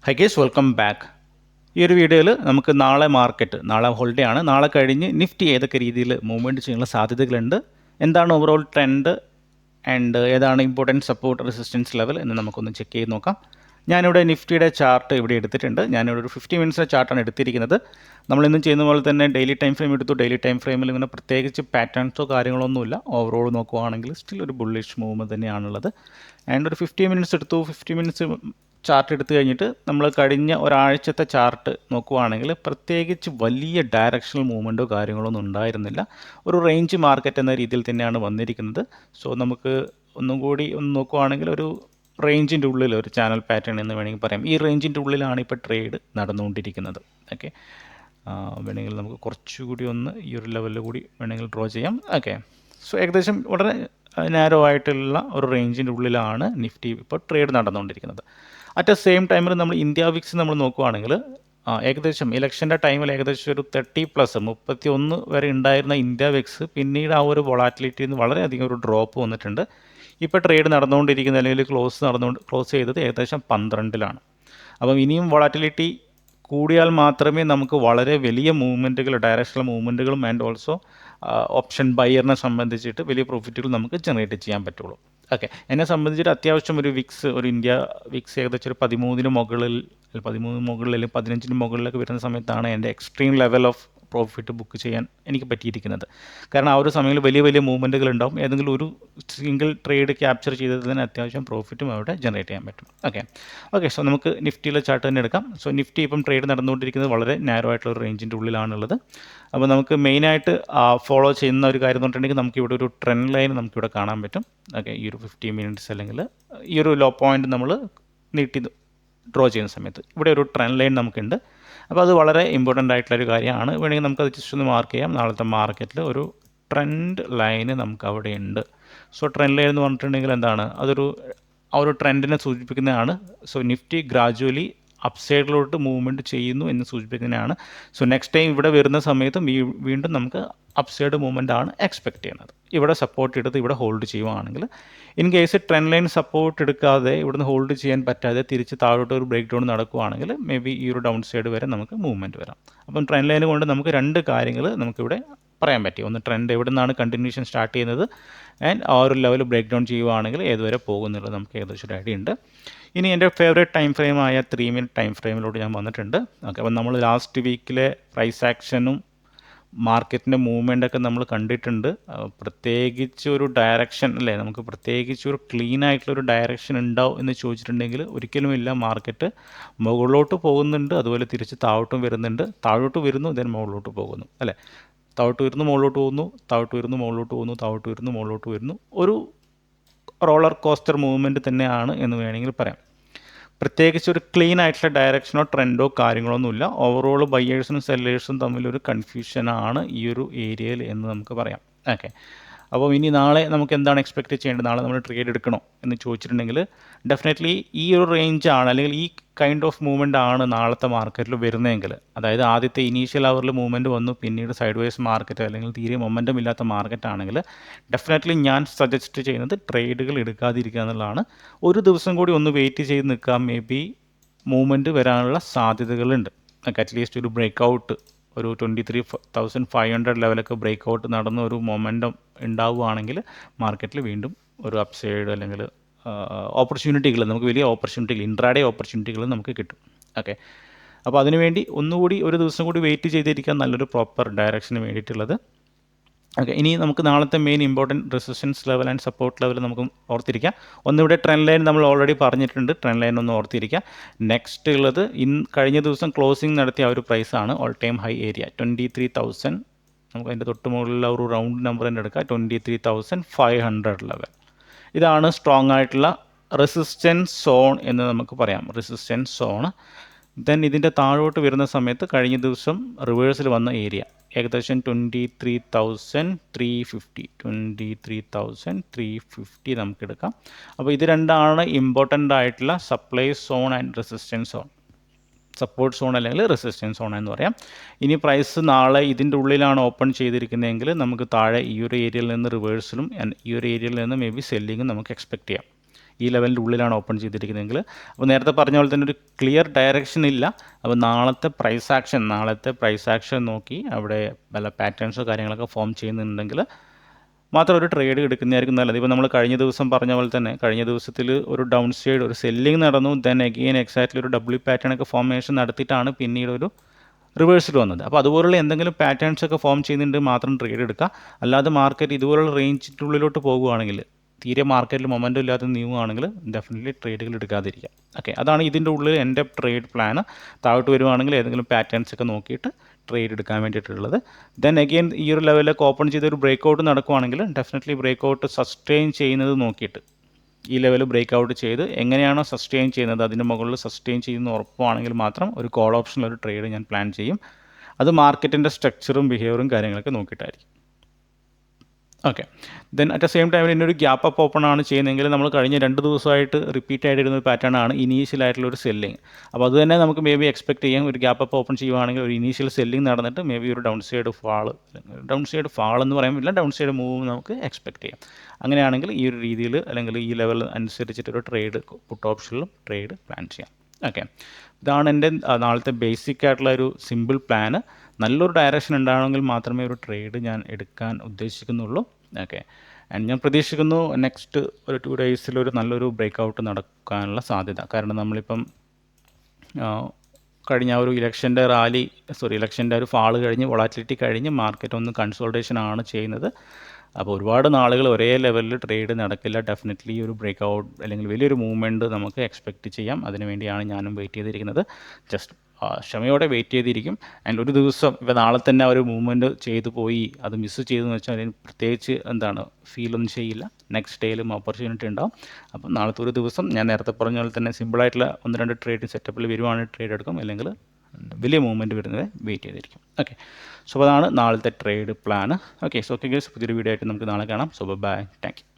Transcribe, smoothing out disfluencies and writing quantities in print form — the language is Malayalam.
High guys, welcome back. ഈ ഒരു വീഡിയോയിൽ നമുക്ക് നാളെ നാളെ ഹോളിഡേ ആണ്, നാളെ കഴിഞ്ഞ് നിഫ്റ്റി ഏതൊക്കെ രീതിയിൽ മൂവ്മെൻറ്റ് ചെയ്യാനുള്ള സാധ്യതകളുണ്ട്, എന്താണ് ഓവറോൾ ട്രെൻഡ് ആൻഡ് ഏതാണ് ഇമ്പോർട്ടൻറ്റ് സപ്പോർട്ട് റെസിസ്റ്റൻസ് ലെവൽ എന്ന് നമുക്കൊന്ന് ചെക്ക് ചെയ്ത് നോക്കാം. ഞാനിവിടെ നിഫ്റ്റിയുടെ ചാർട്ട് ഇവിടെ എടുത്തിട്ടുണ്ട്. ഞാനിവിടെ ഒരു 50 മിനിറ്റ്സിൻ്റെ ചാർട്ടാണ് എടുത്തിരിക്കുന്നത്. നമ്മളിന്നും ചെയ്യുന്ന പോലെ തന്നെ ഡെയിലി ടൈം ഫ്രെയിം എടുത്തു. ഡെയിലി ടൈം ഫ്രെയിമിൽ ഇങ്ങനെ പ്രത്യേകിച്ച് പാറ്റേൺസോ കാര്യങ്ങളൊന്നുമില്ല. ഓവറോൾ നോക്കുവാണെങ്കിൽ സ്റ്റിൽ ഒരു ബുള്ളിഷ് മൂവ്മെൻറ്റ് തന്നെയാണുള്ളത്. ആൻഡ് ഒരു 50 മിനിറ്റ്സ് എടുത്തു. 50 മിനിറ്റ്സ് ചാർട്ട് എടുത്തു കഴിഞ്ഞിട്ട് നമ്മൾ കഴിഞ്ഞ ഒരാഴ്ചത്തെ ചാർട്ട് നോക്കുവാണെങ്കിൽ പ്രത്യേകിച്ച് വലിയ ഡയറക്ഷണൽ മൂവ്മെൻറ്റോ കാര്യങ്ങളൊന്നും ഉണ്ടായിരുന്നില്ല. ഒരു റേഞ്ച് മാർക്കറ്റ് എന്ന രീതിയിൽ തന്നെയാണ് വന്നിരിക്കുന്നത്. സോ നമുക്ക് ഒന്നും കൂടി ഒന്ന് നോക്കുവാണെങ്കിൽ ഒരു റേഞ്ചിൻ്റെ ഉള്ളിൽ ഒരു ചാനൽ പാറ്റേൺ എന്ന് വേണമെങ്കിൽ പറയാം. ഈ റേഞ്ചിൻ്റെ ഉള്ളിലാണ് ഇപ്പോൾ ട്രേഡ് നടന്നുകൊണ്ടിരിക്കുന്നത്. ഓക്കെ, വേണമെങ്കിൽ നമുക്ക് കുറച്ചുകൂടി ഒന്ന് ഈ ഒരു ലെവലിൽ കൂടി വേണമെങ്കിൽ ഡ്രോ ചെയ്യാം. ഓക്കെ, സോ ഏകദേശം വളരെ നാരോ ആയിട്ടുള്ള ഒരു റേഞ്ചിൻ്റെ ഉള്ളിലാണ് നിഫ്റ്റി ഇപ്പോൾ ട്രേഡ് നടന്നുകൊണ്ടിരിക്കുന്നത്. അറ്റ് ദ സെയിം ടൈമിൽ നമ്മൾ ഇന്ത്യ വിക്സ് നമ്മൾ നോക്കുവാണെങ്കിൽ ഏകദേശം ഇലക്ഷൻ്റെ ടൈമിൽ ഏകദേശം ഒരു 31 വരെ ഉണ്ടായിരുന്ന ഇന്ത്യ വിക്സ് പിന്നീട് ആ ഒരു വൊളാറ്റിലിറ്റിയിൽ നിന്ന് വളരെയധികം ഒരു ഡ്രോപ്പ് വന്നിട്ടുണ്ട്. ഇപ്പോൾ ട്രേഡ് നടന്നുകൊണ്ടിരിക്കുന്ന അല്ലെങ്കിൽ ക്ലോസ് ചെയ്തത് ഏകദേശം 12-ലാണ്. അപ്പം ഇനിയും വൊളാറ്റിലിറ്റി കൂടിയാൽ മാത്രമേ നമുക്ക് വളരെ വലിയ മൂവ്മെൻറ്റുകൾ, ഡയറക്ഷണൽ മൂവ്മെൻറ്റുകളും ആൻഡ് ഓൾസോ ഓപ്ഷൻ ബയറിനെ സംബന്ധിച്ചിട്ട് വലിയ പ്രോഫിറ്റുകൾ നമുക്ക് ജനറേറ്റ് ചെയ്യാൻ പറ്റുള്ളൂ. ഓക്കെ, എന്നെ സംബന്ധിച്ചിട്ട് അത്യാവശ്യം ഒരു ഇന്ത്യ വിക്സ് ഏകദേശം ഒരു 13 മുകളിൽ അല്ലെങ്കിൽ 15 മുകളിലൊക്കെ വരുന്ന സമയത്താണ് എൻ്റെ extreme level of profit book ചെയ്യാൻ എനിക്ക് പറ്റിയിരിക്കുന്നത്. കാരണം ആ ഒരു സമയങ്ങളിൽ വലിയ വലിയ മൂവ്മെൻറ്റുകൾ ഉണ്ടാവും. ഏതെങ്കിലും ഒരു സിംഗിൾ ട്രേഡ് ക്യാപ്ചർ ചെയ്തതിന് അത്യാവശ്യം പ്രോഫിറ്റും അവിടെ ജനറേറ്റ് ചെയ്യാൻ പറ്റും. ഓക്കെ, സോ നമുക്ക് നിഫ്റ്റിയിലെ ചാർട്ട് തന്നെ എടുക്കാം. സോ നിഫ്റ്റി ഇപ്പം ട്രേഡ് നടന്നുകൊണ്ടിരിക്കുന്നത് വളരെ നാരോ ആയിട്ടുള്ള ഒരു റേഞ്ചിൻ്റെ ഉള്ളിലാണുള്ളത്. അപ്പോൾ നമുക്ക് മെയിനായിട്ട് ഫോളോ ചെയ്യുന്ന ഒരു കാര്യം എന്ന് പറഞ്ഞിട്ടുണ്ടെങ്കിൽ നമുക്കിവിടെ ഒരു ട്രെൻഡ് ലൈൻ നമുക്കിവിടെ കാണാൻ പറ്റും. ഓക്കെ, ഈ ഒരു 50 മിനിറ്റ്സ് അല്ലെങ്കിൽ ഈ ഒരു ലോ പോയിൻ്റ് നമ്മൾ നീട്ടി ഡ്രോ ചെയ്യുന്ന സമയത്ത് ഇവിടെ ഒരു ട്രെൻഡ് ലൈൻ നമുക്കുണ്ട്. അപ്പോൾ അത് വളരെ ഇമ്പോർട്ടൻ്റ് ആയിട്ടുള്ളൊരു കാര്യമാണ്. വേണമെങ്കിൽ നമുക്കത് ജസ്റ്റ് ഒന്ന് മാർക്ക് ചെയ്യാം. നാളത്തെ മാർക്കറ്റിൽ ഒരു ട്രെൻഡ് ലൈന് നമുക്ക് അവിടെ ഉണ്ട്. സോ ട്രെൻഡ് ലൈൻ എന്ന് പറഞ്ഞിട്ടുണ്ടെങ്കിൽ എന്താണ്, ആ ഒരു ട്രെൻഡിനെ സൂചിപ്പിക്കുന്നതാണ്. സോ നിഫ്റ്റി ഗ്രാജുവലി അപ്സൈഡിലോട്ട് മൂവ്മെൻറ്റ് ചെയ്യുന്നു എന്ന് സൂചിപ്പിക്കുന്നതാണ്. സോ നെക്സ്റ്റ് ടൈം ഇവിടെ വരുന്ന സമയത്തും വീണ്ടും നമുക്ക് അപ്സൈഡ് മൂവ്മെൻ്റ് ആണ് എക്സ്പെക്റ്റ് ചെയ്യുന്നത്. ഇവിടെ സപ്പോർട്ട് എടുത്ത് ഇവിടെ ഹോൾഡ് ചെയ്യുവാണെങ്കിൽ, in case trend line support എടുക്കാതെ ഇവിടുന്ന് ഹോൾഡ് ചെയ്യാൻ പറ്റാതെ തിരിച്ച് താഴോട്ട് ഒരു ബ്രേക്ക് ഡൗൺ നടക്കുകയാണെങ്കിൽ മേ ബി ഈ ഒരു ഡൗൺ സൈഡ് വരെ നമുക്ക് മൂവ്മെൻറ്റ് വരാം. അപ്പം ട്രെൻഡ് ലൈൻ കൊണ്ട് നമുക്ക് രണ്ട് കാര്യങ്ങൾ നമുക്കിവിടെ പറയാൻ പറ്റി. ഒന്ന്, ട്രെൻഡ് എവിടെ നിന്നാണ് കണ്ടിന്യൂഷൻ സ്റ്റാർട്ട് ചെയ്യുന്നത്, ആൻഡ് ആ ഒരു ലെവൽ ബ്രേക്ക് ഡൗൺ ചെയ്യുവാണെങ്കിൽ ഏതുവരെ പോകുന്നുള്ളത് നമുക്ക് ഏകദേശം ഒരു ഐഡിയ ഉണ്ട്. ഇനി എൻ്റെ ഫേവറേറ്റ് ടൈം ഫ്രെയിമായ 3 മിനിറ്റ് ടൈം ഫ്രെയിമിലോട്ട് ഞാൻ വന്നിട്ടുണ്ട്. ഓക്കെ, അപ്പം നമ്മൾ ലാസ്റ്റ് വീക്കിലെ പ്രൈസ് ആക്ഷനും മാർക്കറ്റിൻ്റെ മൂവ്മെൻ്റൊക്കെ നമ്മൾ കണ്ടിട്ടുണ്ട്. പ്രത്യേകിച്ച് ഒരു ഡയറക്ഷൻ അല്ലേ, നമുക്ക് പ്രത്യേകിച്ച് ഒരു ക്ലീൻ ആയിട്ടുള്ളൊരു ഡയറക്ഷൻ ഉണ്ടാവും എന്ന് ചോദിച്ചിട്ടുണ്ടെങ്കിൽ ഒരിക്കലുമില്ല. മാർക്കറ്റ് മുകളിലോട്ട് പോകുന്നുണ്ട്, അതുപോലെ തിരിച്ച് താഴോട്ടും വരുന്നുണ്ട്. താഴോട്ട് വരുന്നു, ദെൻ മുകളിലോട്ട് പോകുന്നു അല്ലേ. താഴോട്ട് വരുന്നു, മുകളിലോട്ട് പോകുന്നു, താഴോട്ട് വരുന്നു, മുകളിലോട്ട് പോകുന്നു, താഴോട്ട് വരുന്നു, മുകളിലോട്ട് വരുന്നു. ഒരു റോളർ കോസ്റ്റർ മൂവ്മെൻറ്റ് തന്നെയാണ് എന്ന് വേണമെങ്കിൽ പറയാം. പ്രത്യേകിച്ച് ഒരു ക്ലീൻ ആയിട്ടുള്ള ഡയറക്ഷനോ ട്രെൻഡോ കാര്യങ്ങളൊന്നുമില്ല. ഓവറോൾ ബയേഴ്സും സെല്ലേഴ്സും തമ്മിലൊരു കൺഫ്യൂഷനാണ് ഈ ഒരു ഏരിയയിൽ എന്ന് നമുക്ക് പറയാം. ഓക്കെ, അപ്പോൾ ഇനി നാളെ നമുക്ക് എന്താണ് എക്സ്പെക്റ്റ് ചെയ്യേണ്ടത്, നാളെ നമ്മൾ ട്രേഡ് എടുക്കണോ എന്ന് ചോദിച്ചിട്ടുണ്ടെങ്കിൽ ഡെഫിനറ്റ്ലി ഈ ഒരു റേഞ്ചാണ് അല്ലെങ്കിൽ ഈ കൈൻഡ് ഓഫ് മൂവ്മെൻ്റ് ആണ് നാളത്തെ മാർക്കറ്റിൽ വരുന്നതെങ്കിൽ, അതായത് ആദ്യത്തെ ഇനീഷ്യൽ അവറിൽ മൂവ്മെൻറ്റ് വന്നു, പിന്നീട് സൈഡ് വേസ് മാർക്കറ്റ് അല്ലെങ്കിൽ തീരെ മൊമെൻറ്റം ഇല്ലാത്ത മാർക്കറ്റ് ആണെങ്കിൽ ഡെഫിനറ്റ്ലി ഞാൻ സജസ്റ്റ് ചെയ്യുന്നത് ട്രേഡുകൾ എടുക്കാതിരിക്കുക എന്നുള്ളതാണ്. ഒരു ദിവസം കൂടി ഒന്ന് വെയിറ്റ് ചെയ്ത് നിൽക്കാം. മേ ബി മൂവ്മെൻറ്റ് വരാനുള്ള സാധ്യതകളുണ്ട്. അറ്റ്ലീസ്റ്റ് ഒരു ബ്രേക്ക് ഔട്ട്, ഒരു 23,500 ലെവലൊക്കെ ബ്രേക്ക് ഔട്ട് നടന്ന ഒരു മൊമെൻറ്റം ഉണ്ടാവുകയാണെങ്കിൽ മാർക്കറ്റിൽ വീണ്ടും ഒരു അപ്സൈഡ് അല്ലെങ്കിൽ ഓപ്പർച്യൂണിറ്റികൾ, നമുക്ക് വലിയ ഓപ്പർച്യൂണിറ്റികൾ, ഇൻട്രാഡേ ഓപ്പർച്യൂണിറ്റികൾ നമുക്ക് കിട്ടും. ഓക്കെ, അപ്പോൾ അതിനുവേണ്ടി ഒന്നുകൂടി ഒരു ദിവസം കൂടി വെയിറ്റ് ചെയ്തിരിക്കാൻ നല്ലൊരു പ്രോപ്പർ ഡയറക്ഷന് വേണ്ടിയിട്ടുള്ളത്. ഓക്കെ, ഇനി നമുക്ക് നാളത്തെ main important resistance level and support level നമുക്ക് ഓർത്തിരിക്കാം. ഒന്നിവിടെ ട്രെൻഡ് ലൈൻ നമ്മൾ ഓൾറെഡി പറഞ്ഞിട്ടുണ്ട്, ട്രെൻഡ് ലൈൻ ഒന്ന് ഓർത്തിരിക്കുക. നെക്സ്റ്റ് ഉള്ളത് കഴിഞ്ഞ ദിവസം ക്ലോസിംഗ് നടത്തിയ ആ ഒരു പ്രൈസാണ് ഓൾ ടൈം ഹൈ ഏരിയ 23,000. നമുക്ക് അതിൻ്റെ തൊട്ട് മുകളിലുള്ള ഒരു റൗണ്ട് നമ്പർ തന്നെ എടുക്കുക, 23,500 ലെവൽ. ഇതാണ് സ്ട്രോങ് ആയിട്ടുള്ള റെസിസ്റ്റൻസ് സോൺ എന്ന് നമുക്ക് പറയാം, റെസിസ്റ്റൻസ് സോൺ. ദെൻ ഇതിൻ്റെ താഴോട്ട് വരുന്ന സമയത്ത് കഴിഞ്ഞ ദിവസം റിവേഴ്സിൽ വന്ന ഏരിയ ഏകദേശം 23,350 നമുക്ക് എടുക്കാം. അപ്പോൾ ഇത് രണ്ടാണ് ഇമ്പോർട്ടൻ്റ് ആയിട്ടുള്ള supply zone and resistance zone. Support zone അല്ലെങ്കിൽ റെസിസ്റ്റൻസ് സോൺ എന്ന് പറയാം. ഇനി പ്രൈസ് നാളെ ഇതിൻ്റെ ഉള്ളിലാണ് ഓപ്പൺ ചെയ്തിരിക്കുന്നതെങ്കിൽ നമുക്ക് താഴെ ഈ ഒരു ഏരിയയിൽ നിന്ന് റിവേഴ്സലും ഈ ഒരു ഏരിയയിൽ നിന്ന് മേ ബി സെല്ലിങ്ങും നമുക്ക് എക്സ്പെക്റ്റ് ചെയ്യാം. ഈ ലെവലിൻ്റെ ഉള്ളിലാണ് ഓപ്പൺ ചെയ്തിരിക്കുന്നതെങ്കിൽ. അപ്പോൾ നേരത്തെ പറഞ്ഞ പോലെ തന്നെ ഒരു ക്ലിയർ ഡയറക്ഷൻ ഇല്ല. അപ്പോൾ നാളത്തെ പ്രൈസ് ആക്ഷൻ നോക്കി അവിടെ വല്ല പാറ്റേൺസോ കാര്യങ്ങളൊക്കെ ഫോം ചെയ്യുന്നുണ്ടെങ്കിൽ മാത്രം ഒരു ട്രേഡ് എടുക്കുന്നതായിരിക്കും നല്ലത്. ഇപ്പോൾ നമ്മൾ കഴിഞ്ഞ ദിവസം പറഞ്ഞ പോലെ തന്നെ കഴിഞ്ഞ ദിവസത്തിൽ ഒരു ഡൗൺ സൈഡ് ഒരു സെല്ലിംഗ് നടന്നു. ദെൻ അഗെയിൻ എക്സാക്ട്ലി ഒരു ഡബ്ല്യു പാറ്റേൺ ഒക്കെ ഫോർമേഷൻ നടത്തിയിട്ടാണ് പിന്നീട് ഒരു റിവേഴ്സിൽ വന്നത്. അപ്പോൾ അതുപോലുള്ള എന്തെങ്കിലും പാറ്റേൺസ് ഒക്കെ ഫോം ചെയ്യുന്നുണ്ട് മാത്രം ട്രേഡ് എടുക്കുക. അല്ലാതെ മാർക്കറ്റ് ഇതുപോലുള്ള റേഞ്ചിൻ്റെ ഉള്ളിലോട്ട് പോകുകയാണെങ്കിൽ, തീരെ മാർക്കറ്റിൽ മൊമെൻറ്റം ഇല്ലാതെ നീങ്ങുകയാണെങ്കിൽ ഡെഫിനറ്റ്ലി ട്രേഡുകൾ എടുക്കാതിരിക്കുക. ഓക്കെ, അതാണ് ഇതിൻ്റെ ഉള്ളിൽ എൻ്റെ ട്രേഡ് പ്ലാന്. താഴോട്ട് വരുവാണെങ്കിൽ ഏതെങ്കിലും പാറ്റേൺസ് ഒക്കെ നോക്കിയിട്ട് ട്രേഡ് എടുക്കാൻ വേണ്ടിയിട്ടുള്ളത്. ദെൻ അഗെയിൻ ഈ ഒരു ലെവലിലേക്ക് ഓപ്പൺ ചെയ്ത് ഒരു ബ്രേക്ക് ഔട്ട് നടക്കുവാണെങ്കിൽ ഡെഫിനറ്റ്ലി ബ്രേക്ക് ഔട്ട് സസ്റ്റെയിൻ ചെയ്യുന്നത് നോക്കിയിട്ട് ഈ ലെവൽ ബ്രേക്ക് ഔട്ട് ചെയ്ത് എങ്ങനെയാണോ സസ്റ്റെയിൻ ചെയ്യുന്നത് അതിൻ്റെ മുകളിൽ സസ്റ്റെയിൻ ചെയ്യുന്ന ഉറപ്പാണെങ്കിൽ മാത്രം ഒരു കോൾ ഓപ്ഷനിൽ ഒരു ട്രേഡ് ഞാൻ പ്ലാൻ ചെയ്യും. അത് മാർക്കറ്റിൻ്റെ സ്ട്രക്ചറും ബിഹേവിയറും കാര്യങ്ങളൊക്കെ നോക്കിയിട്ടായിരിക്കും. Okay, then at the same ടൈമിൽ ഇന്നൊരു ഗ്യാപ്പ് അപ്പ് ഓപ്പൺ ആണ് ചെയ്യുന്നതെങ്കിൽ നമ്മൾ കഴിഞ്ഞ 2 ദിവസമായിട്ട് റിപ്പീറ്റ് ആയിട്ടിരുന്ന ഒരു പാറ്റേൺ ആണ് ഇനീഷ്യൽ ആയിട്ടുള്ള ഒരു സെല്ലിങ്. അപ്പോൾ അത് തന്നെ നമുക്ക് മേ ബി എക്സ്പെക്ട് ചെയ്യാം. ഒരു ഗ്യാപ്പ് അപ്പ് ഓപ്പൺ ചെയ്യുവാണെങ്കിൽ ഒരു ഇനീഷ്യൽ സെല്ലിംഗ് നടന്നിട്ട് മേ ബി ഒരു ഡൗൺ സൈഡ് ഫാൾ എന്ന് പറയാൻ പറ്റില്ല, ഡൗൺ സൈഡ് മൂവ് നമുക്ക് എക്സ്പെക്ട് ചെയ്യാം. അങ്ങനെയാണെങ്കിൽ ഈ ഒരു രീതിയിൽ അല്ലെങ്കിൽ ഈ ലെവൽ അനുസരിച്ചിട്ടൊരു ട്രേഡ് പുട്ട് ഓപ്ഷനിലും ട്രേഡ് പ്ലാൻ ചെയ്യാം. ഓക്കെ, ഇതാണ് എൻ്റെ നാളത്തെ ബേസിക് ആയിട്ടുള്ള ഒരു സിമ്പിൾ പ്ലാന്. നല്ലൊരു ഡയറക്ഷൻ ഉണ്ടാവണമെങ്കിൽ മാത്രമേ ഒരു ട്രേഡ് ഞാൻ എടുക്കാൻ ഉദ്ദേശിക്കുന്നുള്ളൂ. ഓക്കെ, ആൻഡ് ഞാൻ പ്രതീക്ഷിക്കുന്നു നെക്സ്റ്റ് ഒരു 2 ഡേയ്സിൽ ഒരു നല്ലൊരു ബ്രേക്ക് ഔട്ട് നടക്കാനുള്ള സാധ്യത. കാരണം നമ്മളിപ്പം കഴിഞ്ഞ ഒരു ഇലക്ഷൻ്റെ ഒരു ഫാള് കഴിഞ്ഞ് വൊളാറ്റിലിറ്റി കഴിഞ്ഞ് മാർക്കറ്റ് ഒന്ന് കൺസോൾട്ടേഷൻ ആണ് ചെയ്യുന്നത്. അപ്പോൾ ഒരുപാട് നാളുകൾ ഒരേ ലെവലിൽ ട്രേഡ് നടക്കില്ല. ഡെഫിനറ്റ്ലി ഒരു ബ്രേക്ക് ഔട്ട് അല്ലെങ്കിൽ വലിയൊരു മൂവ്മെൻറ്റ് നമുക്ക് എക്സ്പെക്റ്റ് ചെയ്യാം. അതിനുവേണ്ടിയാണ് ഞാനും വെയിറ്റ് ചെയ്തിരിക്കുന്നത്. ജസ്റ്റ് ക്ഷമയോടെ വെയിറ്റ് ചെയ്തിരിക്കും. ആൻഡ് ഒരു ദിവസം ഇപ്പോൾ നാളെ തന്നെ ഒരു മൂവ്മെൻറ്റ് ചെയ്തു പോയി അത് മിസ്സ് ചെയ്തെന്ന് വെച്ചാൽ അതിന് പ്രത്യേകിച്ച് ഫീലൊന്നും ചെയ്യില്ല. നെക്സ്റ്റ് ഡേയിലും ഓപ്പർച്യൂണിറ്റി ഉണ്ടാവും. അപ്പം നാളത്തെ ഒരു ദിവസം ഞാൻ നേരത്തെ പറഞ്ഞ പോലെ തന്നെ സിമ്പിളായിട്ടുള്ള 1-2 ട്രേഡ് സെറ്റപ്പിൽ വരുവാണെങ്കിൽ ട്രേഡ് എടുക്കും, അല്ലെങ്കിൽ വലിയ മൂവ്മെൻറ്റ് വരുന്നത് വെയിറ്റ് ചെയ്തിരിക്കും. ഓക്കെ, സോ അതാണ് നാളത്തെ trade plan. Okay, so okay guys, പുതിയൊരു വീഡിയോ ആയിട്ട് നമുക്ക് നാളെ കാണാം. So bye, thank U.